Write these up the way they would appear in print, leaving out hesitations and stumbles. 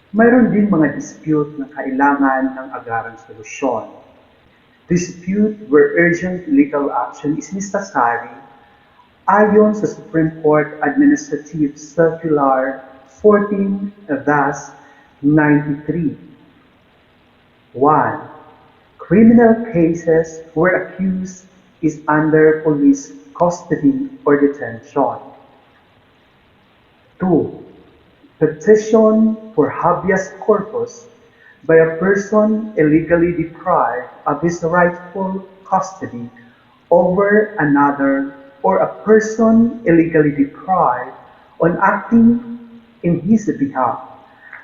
Mayroon din mga dispute na kailangan ng agarang solusyon. Dispute where urgent legal action is necessary ayon sa Supreme Court Administrative Circular 14-93. 1. Criminal cases where accused is under police custody or detention. 2. Petition for habeas corpus by a person illegally deprived of his rightful custody over another or a person illegally deprived on acting in his behalf.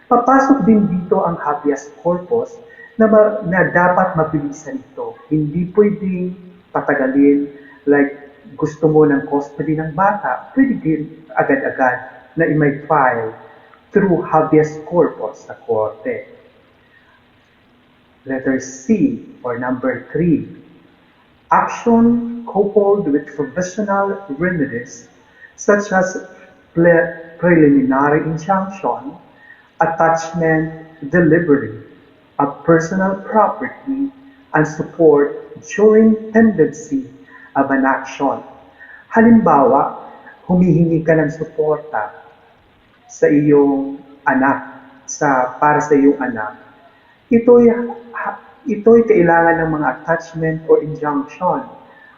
Papasok din dito ang habeas corpus na dapat mabilisan ito. Hindi pwedeng patagalin like gusto mo ng custody ng bata, pwede din agad-agad na i-may file through habeas corpus sa korte. Letter C, or number 3. Action coupled with provisional remedies such as preliminary injunction, attachment, delivery of personal property, and support during pendency of an action. Halimbawa, humihingi ka ng suporta sa iyong anak, para sa iyong anak, ito'y kailangan ng mga attachment or injunction.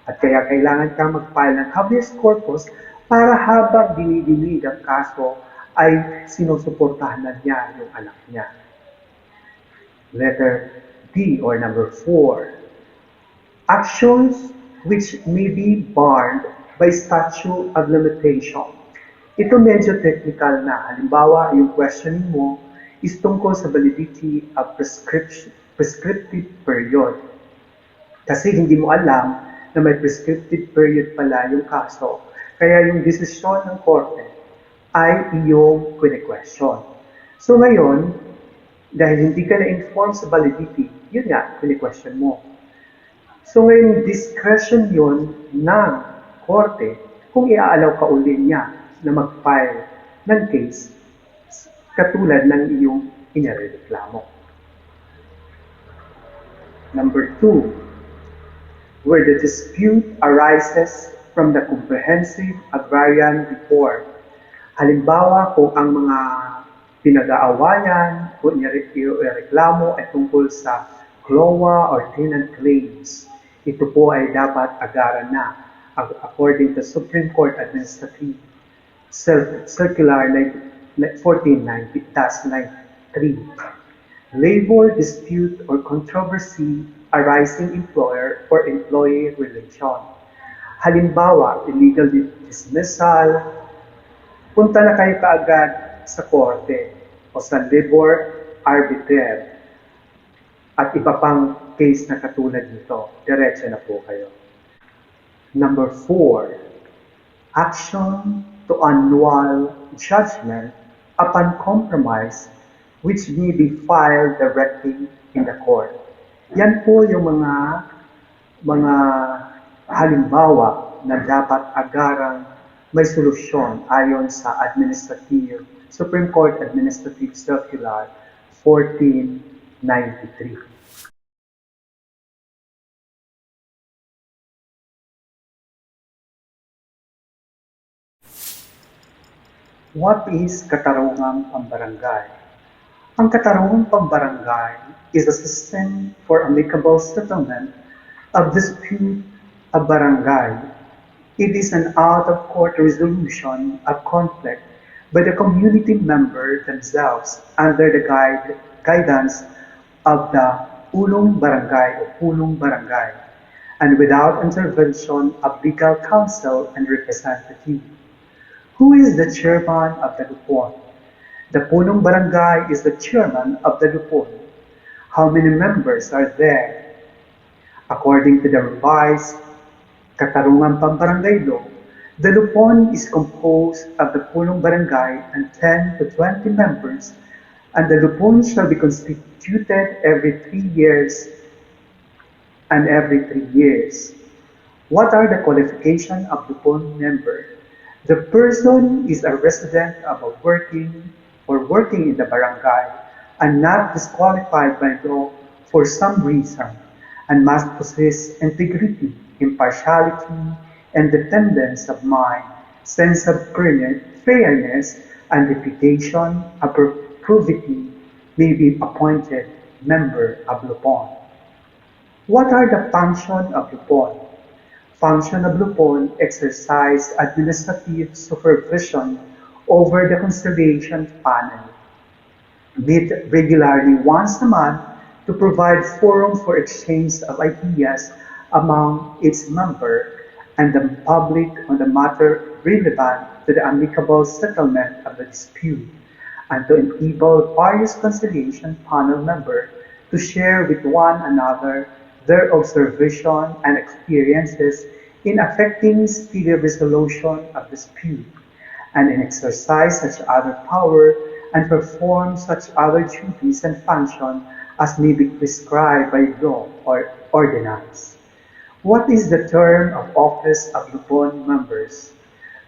At kaya kailangan kang mag-file ng habeas corpus para habang dinidinig ang kaso ay sinusuportahan na niya yung anak niya. Letter D, or number 4. Actions which may be barred by statute of limitation. Ito medyo technical na. Halimbawa, yung questioning mo is tungkol sa validity of prescriptive period. Kasi hindi mo alam na may prescriptive period pala yung kaso. Kaya yung desisyon ng korte ay iyong question. So ngayon, dahil hindi ka na-inform sa validity, yun nga, question mo. So ngayon, discretion yun ng korte kung iaalaw ka uli niya na mag-file ng case katulad ng iyong inireklamo. Number 2, where the dispute arises from the comprehensive agrarian report. Halimbawa, kung ang mga pinag-aawayan o inireklamo ay tungkol sa CLOA or tenant claims, ito po ay dapat agaran na according to Supreme Court Administrative Circular 14-93. Labor dispute or controversy arising employer or employee relation. Halimbawa, illegal dismissal, punta na kayo kaagad sa korte o sa labor arbiter at iba pang case na katulad nito. Diretso na po kayo. Number 4, action to annul judgment upon compromise which may be filed directly in the court. Yan po yung mga halimbawa na dapat agarang may solusyon ayon sa Supreme Court Administrative Circular 1493. What is katarungang pambarangay? Ang katarungang pambarangay is a system for amicable settlement of dispute of barangay. It is an out-of-court resolution of conflict by the community member themselves under the guidance of the ulong barangay or pulong barangay, and without intervention of legal counsel and representative. Who is the chairman of the Lupon? The punong barangay is the chairman of the Lupon. How many members are there? According to the revised Katarungan Pambarangay Law, the Lupon is composed of the punong barangay and 10 to 20 members, and the Lupon shall be constituted every 3 years and every 3 years. What are the qualifications of Lupon member? The person is a resident of a working or working in the barangay and not disqualified by law for some reason, and must possess integrity, impartiality, independence of mind, sense of fairness, and reputation of probity, may be appointed member of Lupon. What are the functions of Lupon? Function of Lupon: exercise administrative supervision over the conciliation panel, meet regularly once a month to provide forum for exchange of ideas among its members and the public on the matter relevant to the amicable settlement of the dispute, and to enable various conciliation panel members to share with one another their observation and experiences in effecting speedy resolution of dispute, and in exercise such other power and perform such other duties and functions as may be prescribed by law or ordinance. What is the term of office of Lupon members?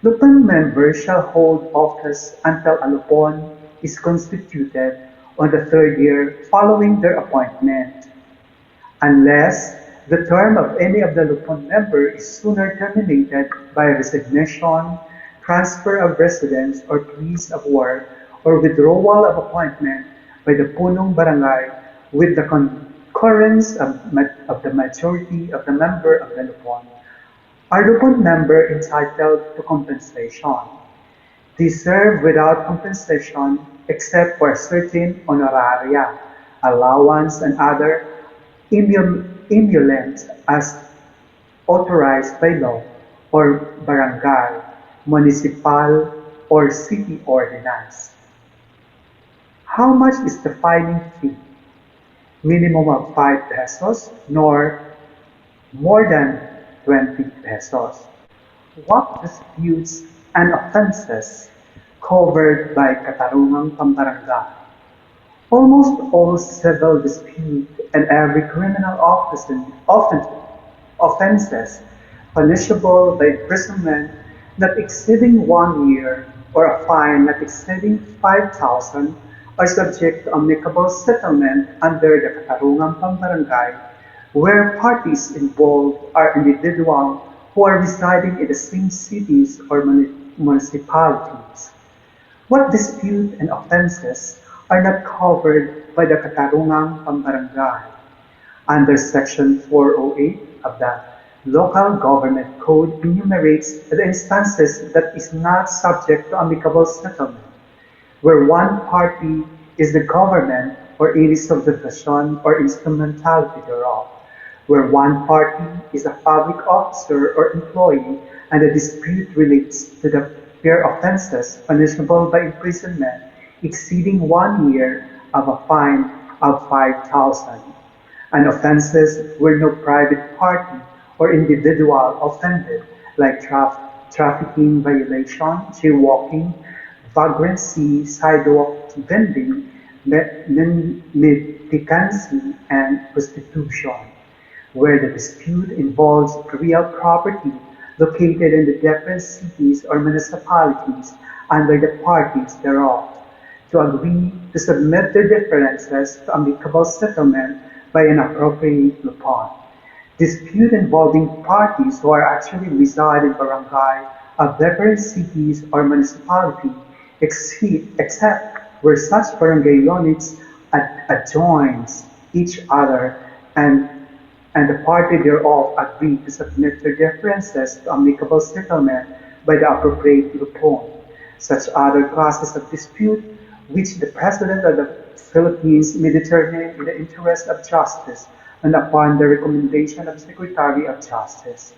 Lupon members shall hold office until a Lupon is constituted on the third year following their appointment, unless the term of any of the Lupon member is sooner terminated by resignation, transfer of residence or place of work, or withdrawal of appointment by the punong barangay with the concurrence of the majority of the member of the Lupon. Are Lupon member entitled to compensation? They serve without compensation except for certain honoraria, allowance, and other emoluments as authorized by law or barangay, municipal, or city ordinance. How much is the filing fee? Minimum of 5 pesos, nor more than 20 pesos. What disputes and offenses covered by Katarungang Pambarangay? Almost all civil dispute and every criminal offenses punishable by imprisonment not exceeding 1 year or a fine not exceeding 5,000 are subject to amicable settlement under the Katarungang Pambarangay, where parties involved are individuals who are residing in the same cities or municipalities. What dispute and offenses are not covered by the Katarungang Pambarangay? Under Section 408 of the Local Government Code enumerates the instances that is not subject to amicable settlement, where one party is the government or any subdivision or instrumentality thereof, where one party is a public officer or employee and the dispute relates to the pair offenses punishable by imprisonment exceeding 1 year of a fine of 5,000, and offenses where no private party or individual offended, like trafficking violation, jaywalking, vagrancy, sidewalk vending, mendicancy, and prostitution, where the dispute involves real property located in the different cities or municipalities under the parties thereof, to agree to submit their differences to amicable settlement by an appropriate Lupon. Dispute involving parties who are actually reside in barangay of different cities or municipality, except where such barangay units adjoins each other and the party thereof agree to submit their differences to amicable settlement by the appropriate Lupon. Such other classes of dispute which the President of the Philippines may determine in the interest of justice and upon the recommendation of Secretary of Justice.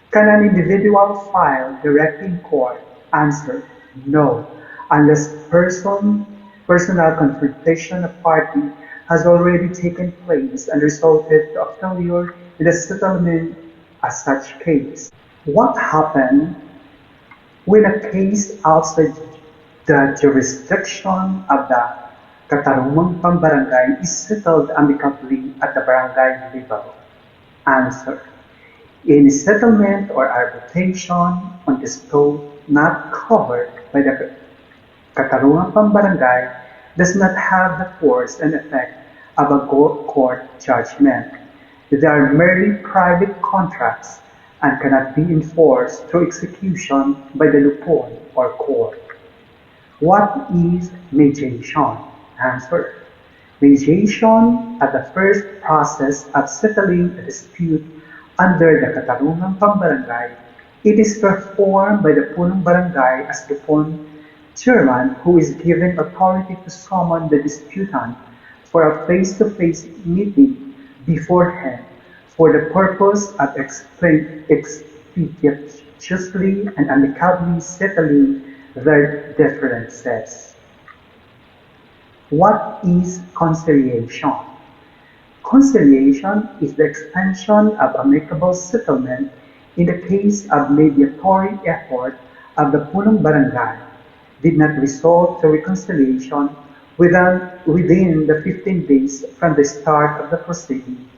Can an individual file directly in court? Answer: no, unless personal confrontation of party has already taken place and resulted to a failure in the settlement of such case. What happened when a case outside the jurisdiction of the Katarungang Pambarangay is settled amicably at the barangay level? Answer: any settlement or arbitration on dispute not covered by the Katarungang pambarangay does not have the force and effect of a court judgment. They are merely private contracts and cannot be enforced through execution by the lupon or court. What is mediation? Answer. Mediation are the first process of settling a dispute under the Katarungang Pambarangay. It is performed by the punong barangay as lupon chairman who is given authority to summon the disputant for a face-to-face meeting beforehand for the purpose of expeditiously and amicably settling their differences. What is conciliation? Conciliation is the extension of amicable settlement in the case of mediatory effort of the punong barangay did not result to reconciliation within the 15 days from the start of the proceeding.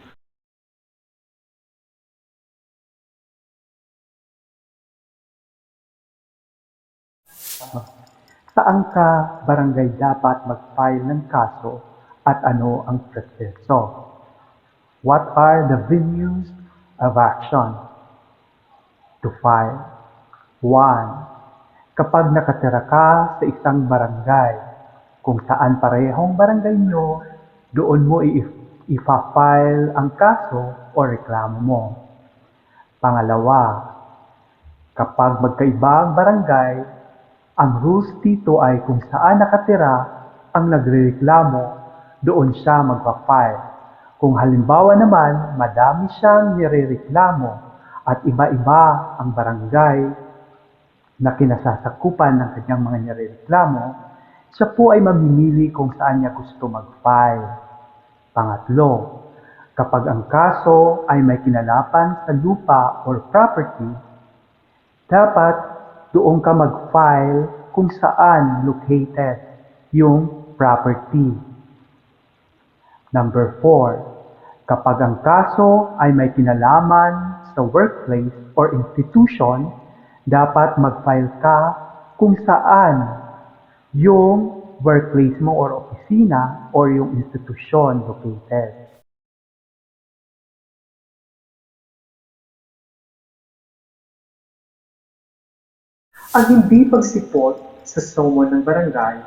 Saan ka barangay dapat mag-file ng kaso at ano ang proseso? What are the venues of action to file? 1. Kapag nakatira ka sa isang barangay, kung saan parehong barangay nyo, doon mo ipa-file ang kaso o reklamo mo. Pangalawa, kapag magkaiba ang barangay, ang rules dito ay kung saan nakatira ang nagrereklamo, doon siya magpa-file. Kung halimbawa naman, madami siyang nirereklamo at iba-iba ang barangay na kinasasakupan ng kanyang mga nirereklamo, siya po ay mamimili kung saan niya gusto mag-file. Pangatlo, kapag ang kaso ay may kinalapan sa lupa or property, dapat doon ka mag-file kung saan located yung property. Number 4, kapag ang kaso ay may kinalaman sa workplace or institution, dapat mag-file ka kung saan yung workplace mo or opisina or yung institusyon located. Ang hindi pagsipot sa summon ng barangay,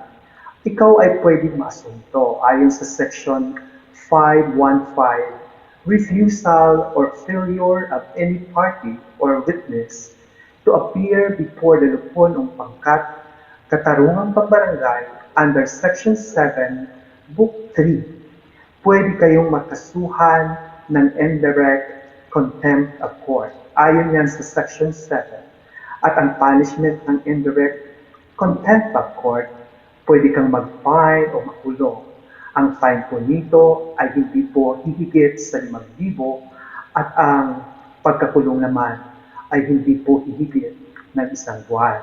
ikaw ay pwedeng maasunto ayon sa Section 515, refusal or failure of any party or witness to appear before the lupon ng pangkat, katarungang pambarangay under Section 7, Book 3. Pwede kayong makasuhan ng indirect contempt of court. Ayon yan sa Section 7. At ang punishment ng indirect contempt of court, pwede kang mag-fine o makulong. Ang fine po nito ay hindi po hihigit sa 5,000 at ang pagkakulong naman ay hindi po hihigit ng 1 buwan.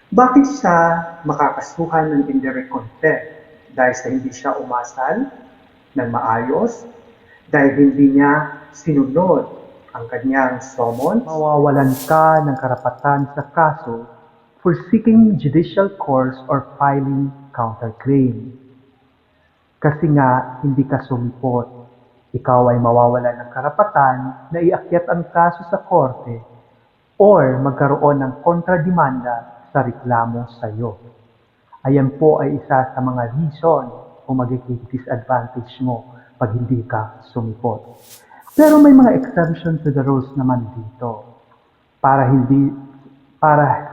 Bakit siya makakasuhan ng indirect contempt? Dahil sa hindi siya umasal ng maayos, dahil hindi niya sinunod ang kanyang summons, mawawalan ka ng karapatan sa kaso for seeking judicial course or filing counterclaim. Kasi nga, hindi ka sumipot. Ikaw ay mawawalan ng karapatan na iakyat ang kaso sa korte or magkaroon ng kontrademanda sa reklamo sa iyo. Ayan po ay isa sa mga reason kung magiging disadvantage mo pag hindi ka sumipot. Pero may mga exemption to the rules naman dito para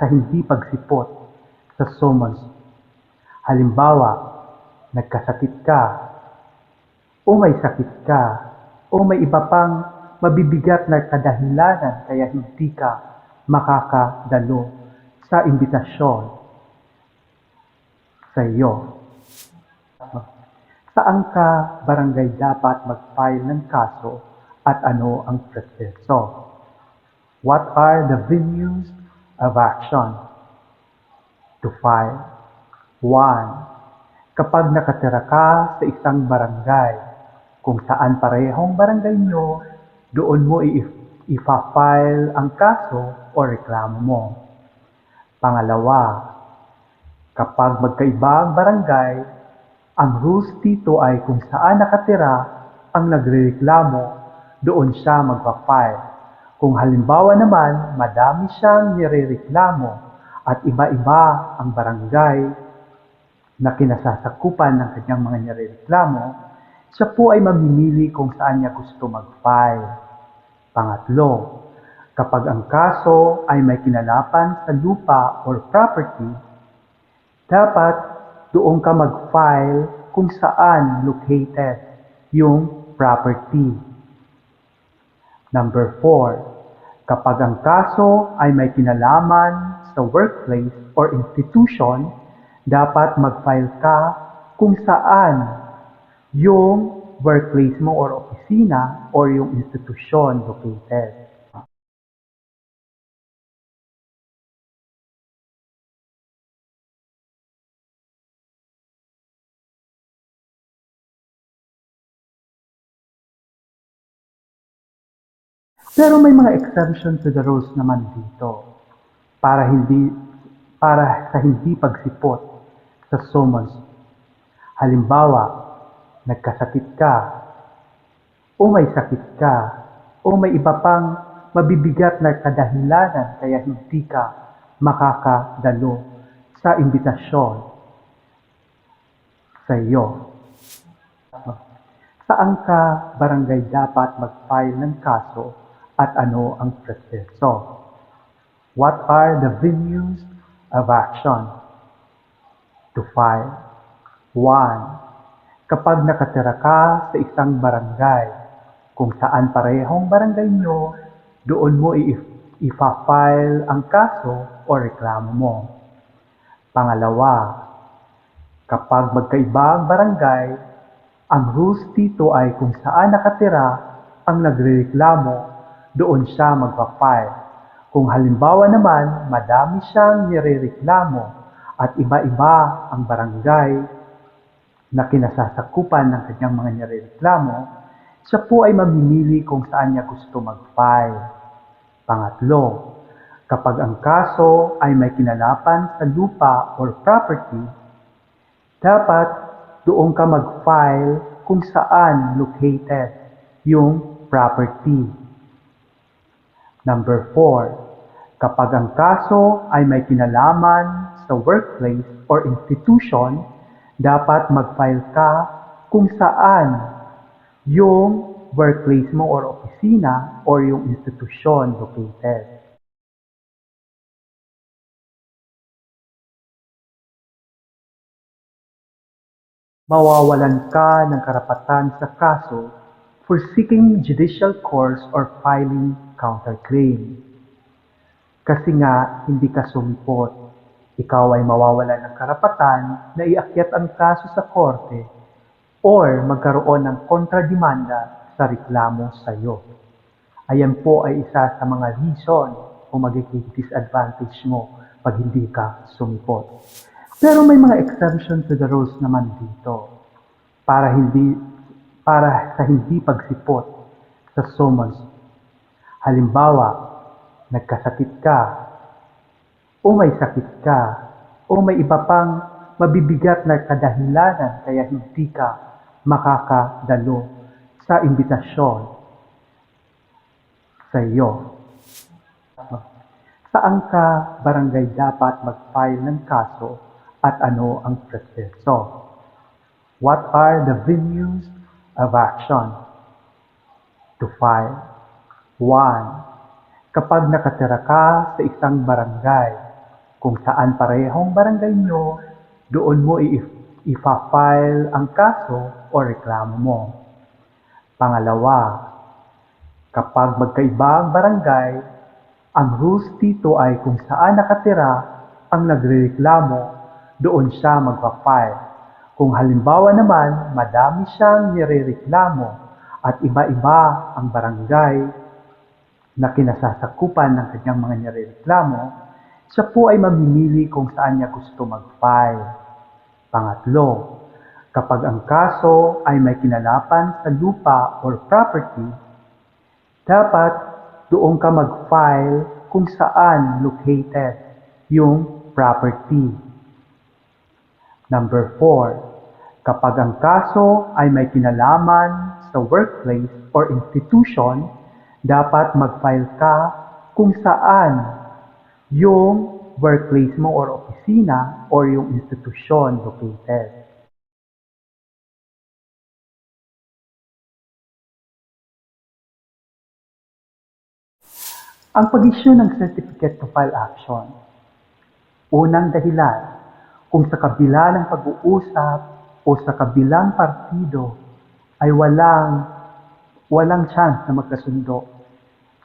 sa hindi pagsipot sa summons. Halimbawa, nagkasakit ka, o may sakit ka, o may iba pang mabibigat na kadahilanan kaya hindi ka makakadalo sa imbitasyon sa iyo. Saan ka barangay dapat mag-file ng kaso at ano ang proseso? What are the venues of action to file? 1. Kapag nakatira ka sa isang barangay, kung saan parehong barangay nyo, doon mo ipa-file ang kaso o reklamo mo. Pangalawa, Kapag magkaiba ang barangay, ang rules dito ay kung saan nakatira ang nagrereklamo, doon siya magpa-file. Kung halimbawa naman, madami siyang nirereklamo at iba-iba ang barangay na kinasasakupan ng kanyang mga nirereklamo, siya po ay mamimili kung saan niya gusto mag-file. Pangatlo, kapag ang kaso ay may kinalapan sa lupa or property, dapat doon ka mag-file kung saan located yung property. Number 4, kapag ang kaso ay may kinalaman sa workplace or institution, dapat mag-file ka kung saan yung workplace mo or opisina or yung institusyon located. Pero may mga exception to the rules naman dito para sa hindi pagsipot sa summons. Halimbawa, nagkasakit ka, o may sakit ka, o may iba pang mabibigat na kadahilanan kaya hindi ka makakadalo sa imbitasyon sa iyo. Saan ka barangay dapat mag-file ng kaso at ano ang proseso? What are the venues of action to file? 1. Kapag nakatira ka sa isang barangay, kung saan parehong barangay nyo, doon mo ipa-file ang kaso o reklamo mo. Pangalawa, kapag magkaiba ang barangay, ang rules dito ay kung saan nakatira ang nagrereklamo, doon siya magpa-file. Kung halimbawa naman, madami siyang nirereklamo at iba-iba ang barangay na kinasasakupan ng kanyang mga nirereklamo, siya po ay mamimili kung saan niya gusto mag-file. Pangatlo, kapag ang kaso ay may kinalapan sa lupa or property, dapat doon ka mag-file kung saan located yung property. Number 4, kapag ang kaso ay may kinalaman sa workplace or institution, dapat mag-file ka kung saan yung workplace mo or opisina or yung institusyon located. Mawawalan ka ng karapatan sa kaso for seeking judicial course or filing counterclaim. Kasi nga, hindi ka sumipot. Ikaw ay mawawalan ng karapatan na iakyat ang kaso sa korte or magkaroon ng kontrademanda sa reklamo sa iyo. Ayan po ay isa sa mga reason o magiging disadvantage mo pag hindi ka sumipot. Pero may mga exception to the rules naman dito para sa hindi pagsipot sa summons. Halimbawa, nagkasakit ka, o may sakit ka, o may iba pang mabibigat na kadahilanan kaya hindi ka makakadalo sa imbitasyon sa iyo. Saan ka barangay dapat mag-file ng kaso at ano ang proseso? What are the venues of action to file? 1. Kapag nakatira ka sa isang barangay, kung saan parehong barangay nyo, doon mo ipa-file ang kaso o reklamo mo. Pangalawa, kapag magkaiba ang barangay, ang rules dito ay kung saan nakatira ang nagrereklamo, doon siya magpa-file. Kung halimbawa naman, madami siyang nirereklamo at iba-iba ang barangay na kinasasakupan ng kanyang mga nirereklamo, siya po ay mamimili kung saan niya gusto mag-file. Pangatlo, kapag ang kaso ay may kinalapan sa lupa or property, dapat doon ka mag-file kung saan located yung property. Number 4, kapag ang kaso ay may kinalaman sa workplace or institution, dapat mag-file ka kung saan yung workplace mo or opisina or yung institusyon located. Ang pag-issue ng Certificate to File Action. Unang dahilan, kung sa kabila ng pag-uusap o sa kabilang partido ay walang chance na magkasundo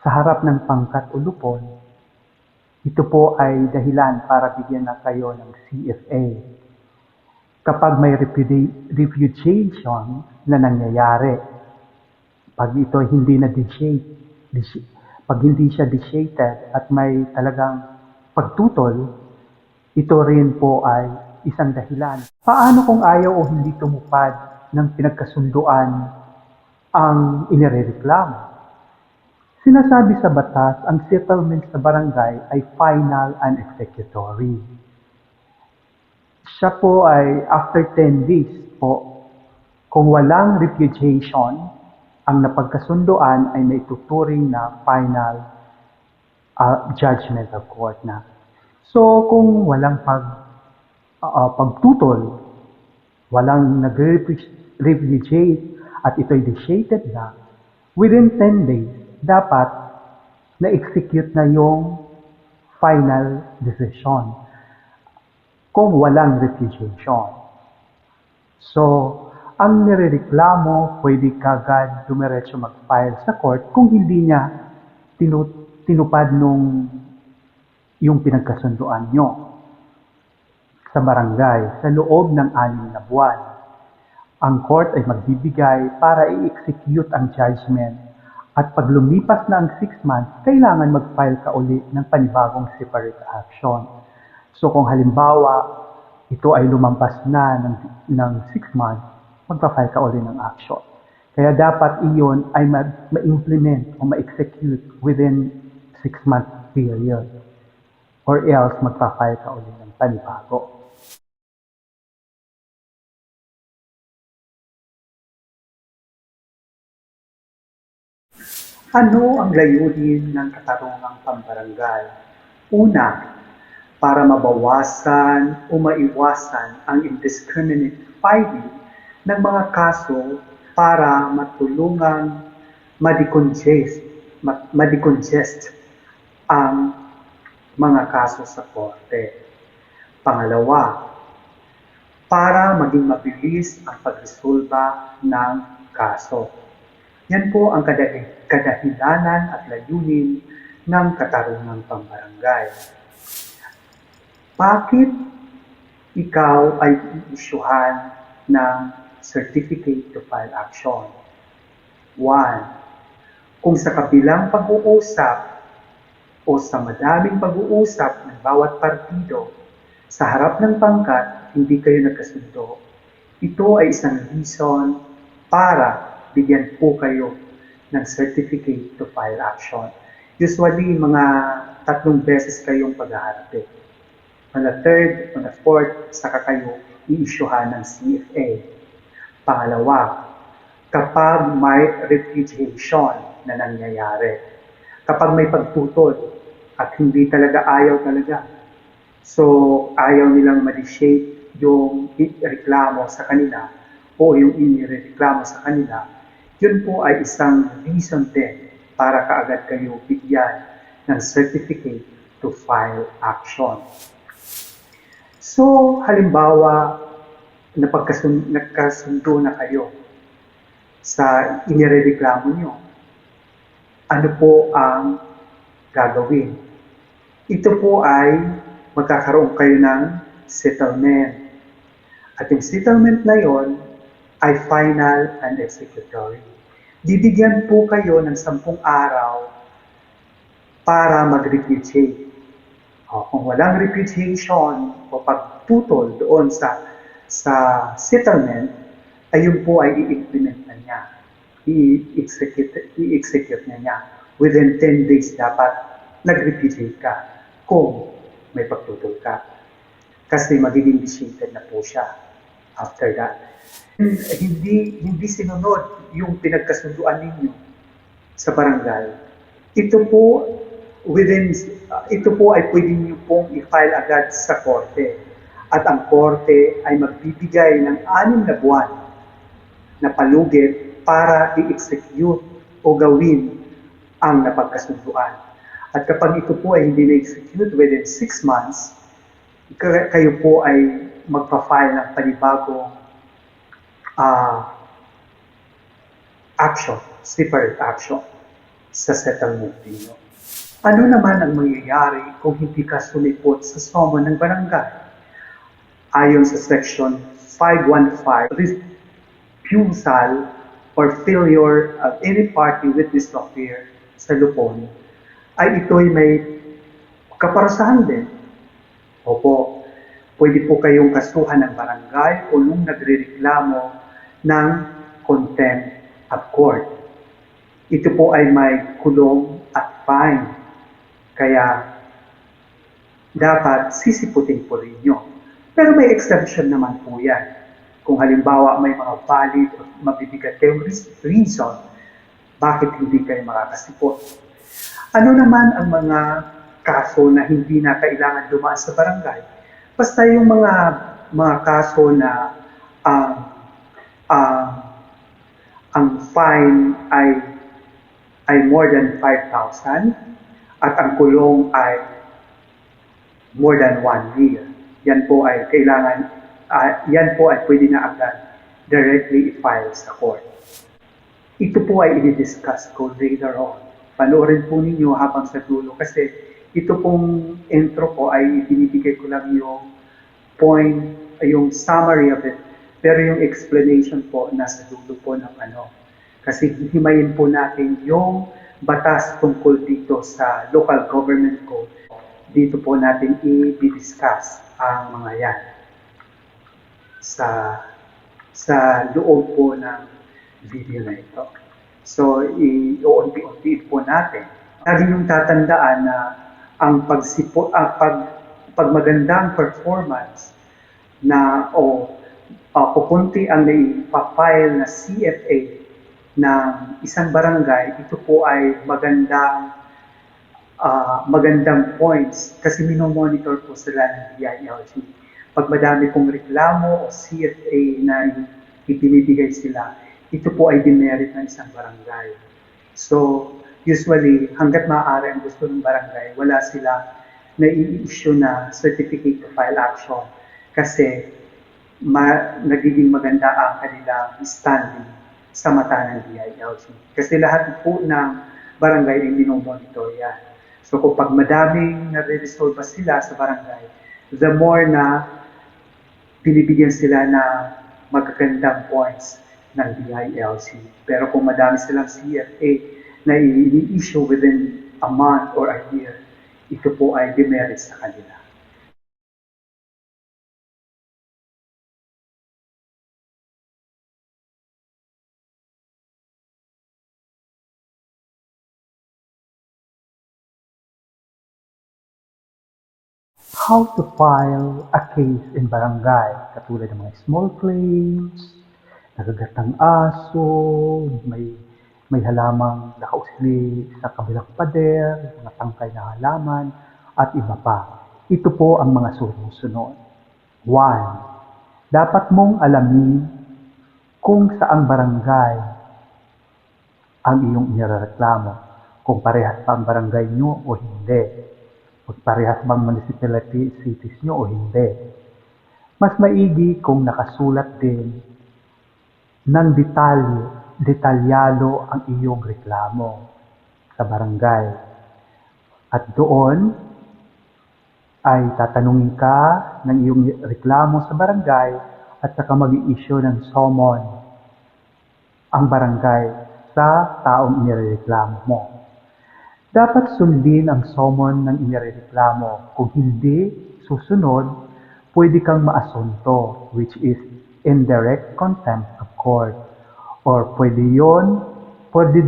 sa harap ng pangkat o lupon, ito po ay dahilan para bigyan na kayo ng CFA. Kapag may repudiation na nangyayari, pag ito hindi na pag hindi siya dishated at may talagang pagtutol, ito rin po ay isang dahilan. Paano kung ayaw o hindi tumupad ng pinagkasunduan ang inirereklamo? Sinasabi sa batas, ang settlement sa barangay ay final and executory. Siya po ay after 10 days po, kung walang repudiation, ang napagkasunduan ay may tuturing na final judgment of court na. So kung walang pagtutol, walang nag-repudiate at ito'y dishated na, within 10 days, dapat na-execute na yung final decision kung walang repudiation. So, ang nirereklamo, pwede kagad dumiretso mag-file sa court kung hindi niya tinupad yung pinagkasunduan nyo sa barangay sa loob ng 6 na buwan. Ang court ay magbibigay para i-execute ang judgment at pag lumipas na ang 6 months, kailangan mag-file ka uli ng panibagong separate action. So kung halimbawa, ito ay lumampas na ng 6 months, magpa-file ka uli ng action. Kaya dapat iyon ay ma-implement o ma-execute within 6-month period. Or else, magpa-file ka uli ng panibago. Ano ang layunin ng katarungang pambarangay? Una, para mabawasan o maiwasan ang indiscriminate filing ng mga kaso para matulungang ma-decongest ang mga kaso sa korte. Pangalawa, para maging mabilis ang pagresolba ng kaso. Yan po ang kadahilanan at layunin ng katarungang pambarangay. Bakit ikaw ay i-issuehan ng Certificate to File Action? 1. Kung sa kabilang pag-uusap o sa madaming pag-uusap ng bawat partido sa harap ng pangkat hindi kayo nagkasundo, ito ay isang reason para bigyan po kayo ng Certificate to File Action. Usually, mga 3 beses kayong paghaharapin. On the 3rd, on the 4th, saka kayo i-issuehan ng CFA. Pangalawa, kapag may repudiation na nangyayari, kapag may pagtutol at hindi talaga ayaw talaga, so ayaw nilang ma-shape yung reklamo sa kanila o yung inireklamo sa kanila, yun po ay isang reason din para kaagad kayo bigyan ng Certificate to File Action. So, halimbawa, nagkasundo na kayo sa inireklamo nyo. Ano po ang gagawin? Ito po ay magkakaroon kayo ng settlement. At yung settlement na yon ay final and executory. Bibigyan po kayo ng 10 araw para mag-repudiate. Kung walang repudiation o pagtutol doon sa settlement, ayun po ay i-implement na niya. I-execute na niya. Within 10 days dapat nag-repudiate ka kung may pagtutol ka. kasi magiging vitiated na po siya after that. Hindi sinunod yung pinagkasunduan ninyo sa barangay. Ito po ito po ay pwede niyo pong i-file agad sa korte. At ang korte ay magbibigay ng 6 na buwan na palugit para i-execute o gawin ang napagkasunduan. At kapag ito po ay hindi na-execute within 6 months, kayo po ay magpa-file ng panibagong action, separate action sa settlement ninyo. Ano naman ang mangyayari kung hindi ka sumipot sa summon ng barangay? Ayon sa Section 515, refusal or failure of any party witness to appear sa lupon, ay ito'y may kaparusahan din. Opo, pwede po kayong kasuhan ng barangay o nung nagrereklamo ng contempt of court. Ito po ay may kulong at fine. Kaya dapat sisiputin po rin nyo. Pero may exemption naman po yan. Kung halimbawa may mga valid o mabibigat kayong reason, bakit hindi kayo makakasipot? Ano naman ang mga kaso na hindi na kailangan dumaan sa barangay? Basta yung mga kaso na ang fine ay more than 5,000 at ang kulong ay more than 1 year. Yan po ay kailangan, yan po ay pwede na agad directly i-file sa court. Ito po ay i-discuss ko later on. Panoorin po ninyo habang sa dulo kasi ito pong intro ko ay binibigay ko lang yung point, yung summary of it. Pero yung explanation po nasa dulo po ng ano. Kasi himayin po natin yung batas tungkol dito sa local government code. Dito po natin i-discuss ang mga yan sa loob po ng video na ito. So, i-unti-unti po natin. Lagi yung tatandaan na ang pag magandang performance na pupunti ang naipapile na CFA ng isang barangay, ito po ay magandang points kasi minomonitor po sila ng DILG. Pag madami pong reklamo o CFA na ibinibigay sila, ito po ay demerit ng isang barangay. So, usually, hanggat maaari ang gusto ng barangay, wala sila na i-issue na certificate to file action kasi nagiging maganda ang kanilang standing sa mata ng DILG. Kasi lahat po ng barangay ay minomonitor yan. So kung madaming nare-resolve sila sa barangay, the more na binibigyan sila na magagandang points ng DILG. Pero kung madami silang CFA na i-issue within a month or a year, ito po ay demerit sa kanila. How to file a case in barangay, katulad ng mga small claims, nagagat ng aso, may halamang nakausli sa kabilang pader, mga tangkay na halaman, at iba pa. Ito po ang mga sumusunod. 1. Dapat mong alamin kung saang barangay ang iyong inireklamo, kung parehas pa ang barangay nyo o hindi. Parehas bang municipality cities nyo o hindi. Mas maigi kung nakasulat din ng detalyado ang iyong reklamo sa barangay. At doon ay tatanungin ka ng iyong reklamo sa barangay at saka mag-i-issue ng summon ang barangay sa taong inireklamo mo. Dapat sundin ang summon ng inireklamo. Kung hindi susunod, pwede kang maasunto, which is indirect contempt of court. Or pwede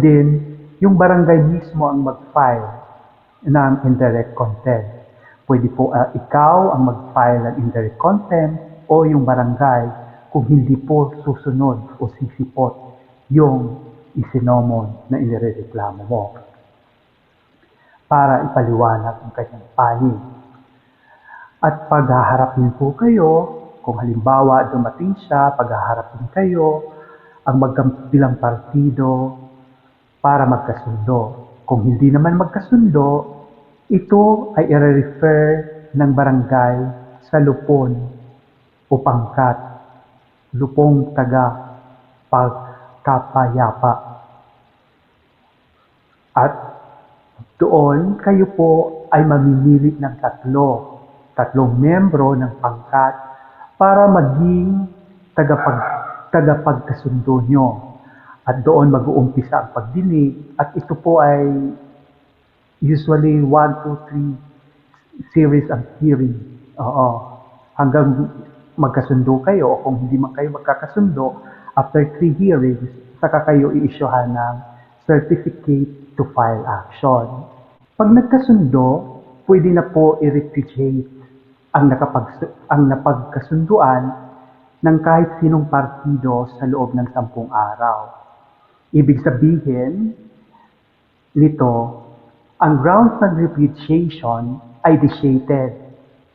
din yung barangay mismo ang mag-file ng indirect contempt. Pwede po ikaw ang mag-file ng indirect contempt o yung barangay kung hindi po susunod o sisipot yung isinomon na inireklamo mo para ipaliwanag ang kanyang panig. At paghaharapin po kayo, kung halimbawa dumating siya, paghaharapin kayo ang magkabilang partido para magkasundo. Kung hindi naman magkasundo, ito ay i-refer ng barangay sa lupon o pangkat, lupong taga pagkapayapa. At doon kayo po ay mamimili ng tatlong membro ng pangkat para maging tagapagkasundo nyo. At doon mag-uumpisa ang pagdinig at ito po ay usually 1, 2, 3 series ang hearing. Hanggang magkasundo kayo o kung hindi man kayo magkakasundo, after 3 hearings, saka kayo i-issuehan ng certificate to file action. Pag nagkasundo, pwede na po i-repudiate ang napagkasunduan ng kahit sinong partido sa loob ng 10 araw. Ibig sabihin nito, ang grounds ng repudiation ay vitiated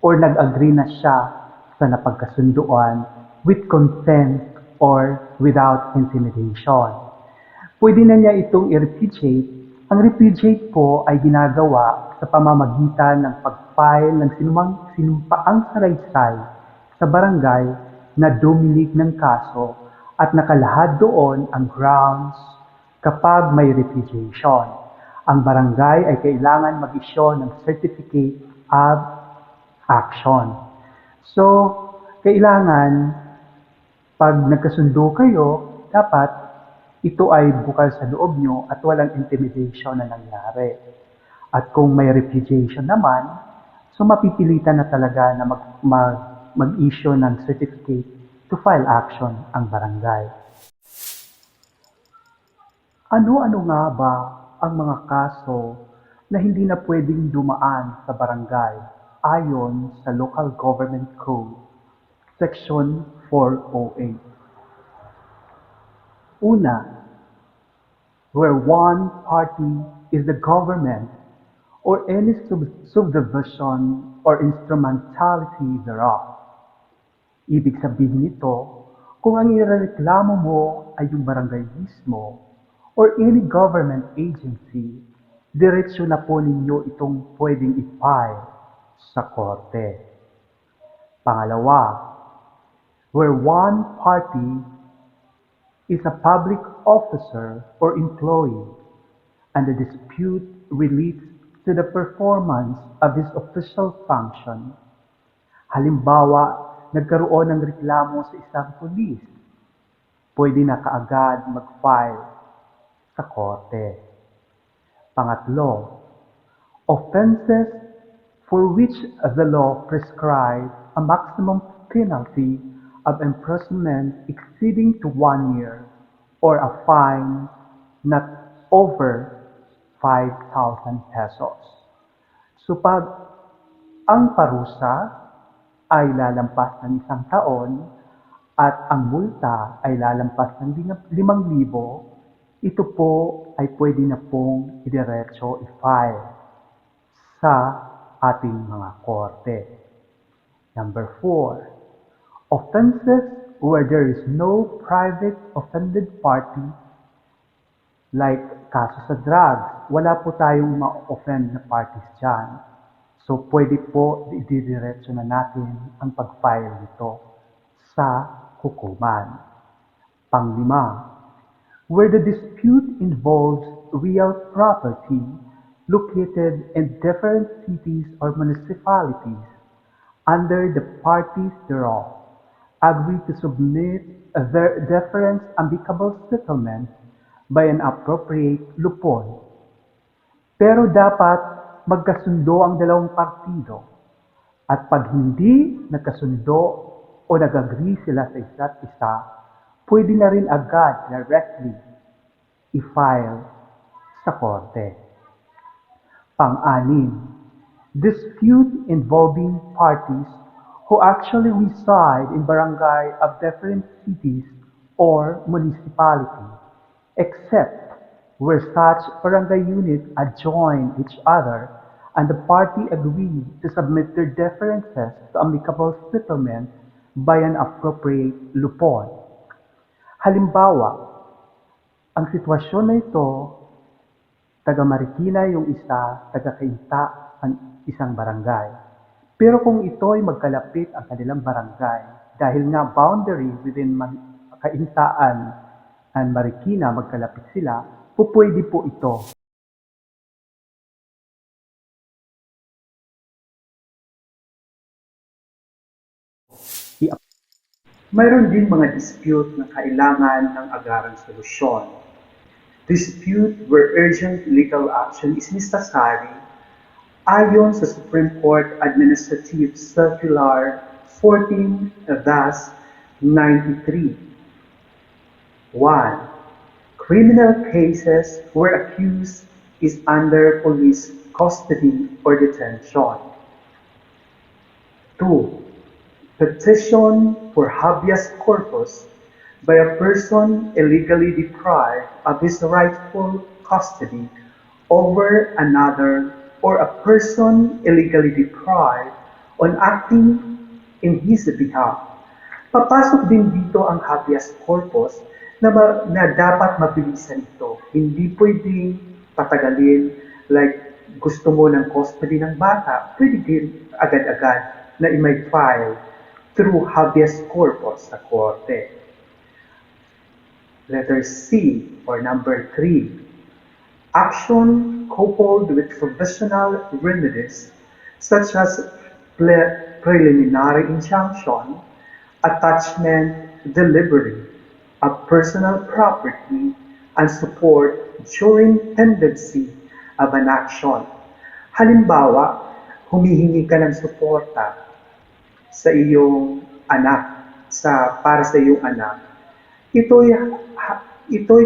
or nag-agree na siya sa napagkasunduan with consent or without intimidation. Pwede na niya itong i-repudiate. Ang repudiate po ay ginagawa sa pamamagitan ng pag-file ng sinumpaang salaysay sa barangay na dumilig ng kaso at nakalahad doon ang grounds kapag may repudiation. Ang barangay ay kailangan mag-issue ng certificate of action. So, kailangan pag nagkasundo kayo, dapat ito ay bukal sa loob nyo at walang intimidation na nangyari. At kung may repudiation naman, so mapipilitan na talaga na mag-issue ng certificate to file action ang barangay. Ano-ano nga ba ang mga kaso na hindi na pwedeng dumaan sa barangay ayon sa Local Government Code, Section 408? Una, where one party is the government or any subdivision or instrumentality thereof. Ibig sabihin nito, kung ang irereklamo mo ay yung barangay mismo or any government agency, diretsyo na po ninyo itong pwedeng i-file sa korte. Pangalawa, where one party is a public officer or employee and the dispute relates to the performance of his official function. Halimbawa, nagkaroon ng reklamo sa isang pulis, pwede na kaagad mag-file sa korte. Pangatlo, offenses for which the law prescribes a maximum penalty of imprisonment exceeding to 1 year or a fine not over 5,000 pesos. So pag ang parusa ay lalampas ng 1 taon at ang multa ay lalampas ng 5,000, ito po ay pwede na pong idiretso i-file sa ating mga korte. Number 4, offenses where there is no private offended party, like kaso sa drugs, wala po tayong ma-offend na parties dyan. So, pwede po ididiretso na natin ang pag-file nito sa hukuman. Panglima, where the dispute involves real property located in different cities or municipalities, under the parties thereof, agree to submit their difference amicable settlement by an appropriate lupon. Pero dapat magkasundo ang dalawang partido at pag hindi nagkasundo o nag-agree sila sa isa't isa, pwede na rin agad directly i-file sa korte. Pang-anim, Dispute involving parties who actually reside in barangay of different cities or municipality, except where such barangay units adjoin each other and the party agree to submit their differences to amicable settlement by an appropriate lupon. Halimbawa, ang sitwasyon na ito, taga Marikina yung isa, taga Cainta ang isang barangay. Pero kung ito ay magkalapit ang kanilang barangay, dahil nga boundary within Caintaan and Marikina, magkalapit sila, pupwede po ito. Mayroon din mga dispute na kailangan ng agarang solusyon. Dispute where urgent legal action is necessary ayon sa Supreme Court Administrative Circular 14-93. 1. Criminal cases where accused is under police custody or detention. 2. Petition for habeas corpus by a person illegally deprived of his rightful custody over another or a person illegally deprived on acting in his behalf. Papasok din dito ang habeas corpus na dapat mabilisan ito. Hindi pwedeng patagalin like gusto mo ng custody ng bata, pwede din agad-agad na i-may file through habeas corpus sa korte. Letter C, or number 3. Action coupled with provisional remedies such as preliminary injunction, attachment, delivery of personal property, and support during pendency of an action. Halimbawa, humihingi ka ng suporta sa iyong anak, para sa iyong anak, ito'y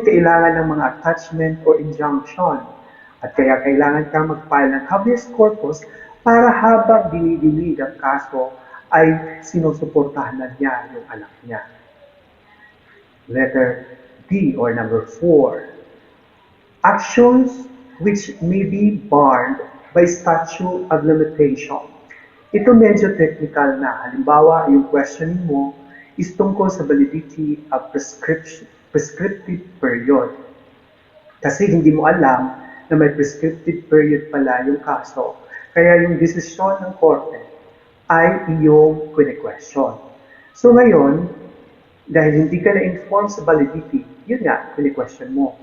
kailangan ng mga attachment or injunction. At kaya kailangan kang mag-file ng habeas corpus para habang dinidinig ang kaso ay sinusuportahan na niya yung anak niya. Letter D, or number 4. Actions which may be barred by statute of limitation. Ito medyo technical na. Halimbawa, yung questioning mo is tungkol sa validity of prescriptive period. Kasi hindi mo alam na may prescriptive period pala yung kaso. Kaya yung desisyon ng korte ay iyong question. So ngayon, dahil hindi ka na-inform sa validity, yun nga, question mo.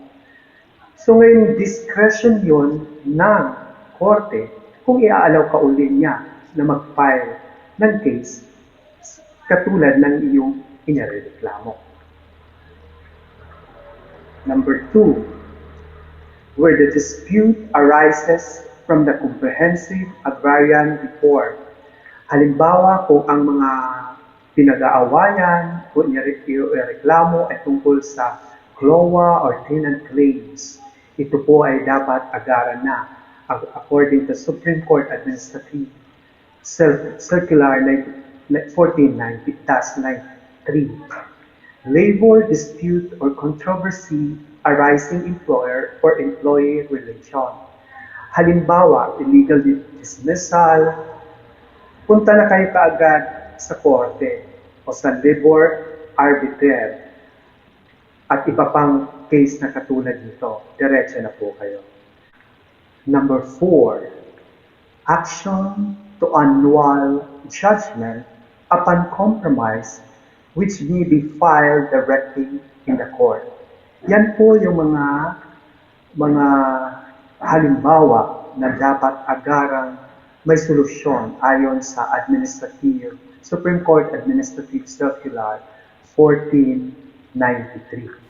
So ngayon, discretion yun ng korte kung iaalaw ka uli niya na mag-file ng case katulad ng iyong inireklamo. Number 2, where the dispute arises from the comprehensive agrarian report. Halimbawa, kung ang mga pinag-aawayan o inireklamo ay tungkol sa CLOA or tenant claims, ito po ay dapat agaran na according to Supreme Court Administrative Circular 14-93. Labor dispute or controversy arising employer or employee relation. Halimbawa, illegal dismissal, punta na kayo kaagad sa korte o sa labor arbiter at iba pang case na katulad nito. Diretso na po kayo. Number 4, action to annul judgment upon compromise which may be filed directly in the court. Yan po yung mga halimbawa na dapat agarang may solusyon ayon sa Supreme Court Administrative Circular 1493.